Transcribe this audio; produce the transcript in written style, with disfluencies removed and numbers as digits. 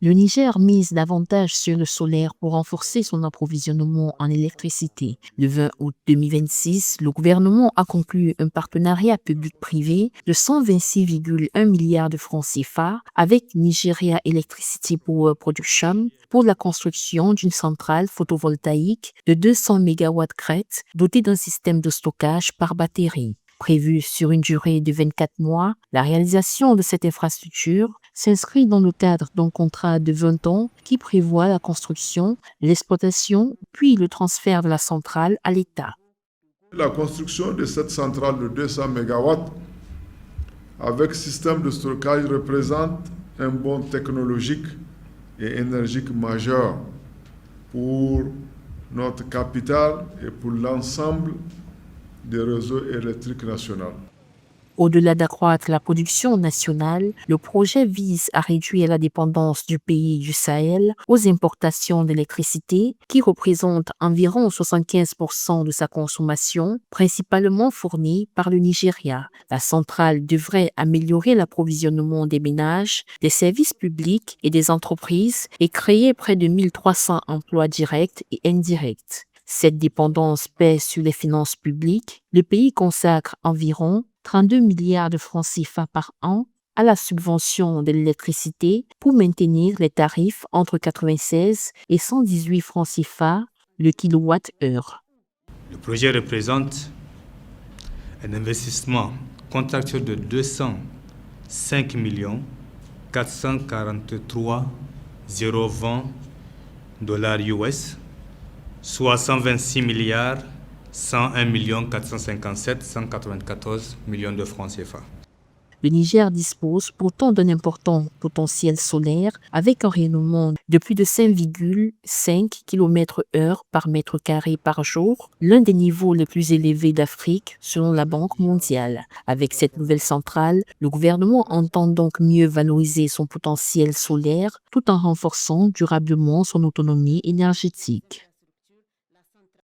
Le Niger mise davantage sur le solaire pour renforcer son approvisionnement en électricité. Le 20 août 2026, le gouvernement a conclu un partenariat public-privé de 126,1 milliards de francs CFA avec Nigeria Electricity Power Production pour la construction d'une centrale photovoltaïque de 200 MW crête dotée d'un système de stockage par batterie. Prévue sur une durée de 24 mois, la réalisation de cette infrastructure s'inscrit dans le cadre d'un contrat de 20 ans qui prévoit la construction, l'exploitation, puis le transfert de la centrale à l'État. La construction de cette centrale de 200 MW avec système de stockage représente un bond technologique et énergique majeur pour notre capitale et pour l'ensemble des réseaux électriques nationaux. Au-delà d'accroître la production nationale, le projet vise à réduire la dépendance du pays du Sahel aux importations d'électricité qui représentent environ 75% de sa consommation, principalement fournie par le Nigeria. La centrale devrait améliorer l'approvisionnement des ménages, des services publics et des entreprises et créer près de 1300 emplois directs et indirects. Cette dépendance pèse sur les finances publiques. Le pays consacre environ 32 milliards de francs CFA par an à la subvention de l'électricité pour maintenir les tarifs entre 96 et 118 francs CFA le kilowatt-heure. Le projet représente un investissement contractuel de 205 443 020 dollars US, soit 126 milliards 101 457 194 millions de francs CFA. Le Niger dispose pourtant d'un important potentiel solaire avec un rayonnement de plus de 5,5 km/h par mètre carré par jour, l'un des niveaux les plus élevés d'Afrique selon la Banque mondiale. Avec cette nouvelle centrale, le gouvernement entend donc mieux valoriser son potentiel solaire tout en renforçant durablement son autonomie énergétique.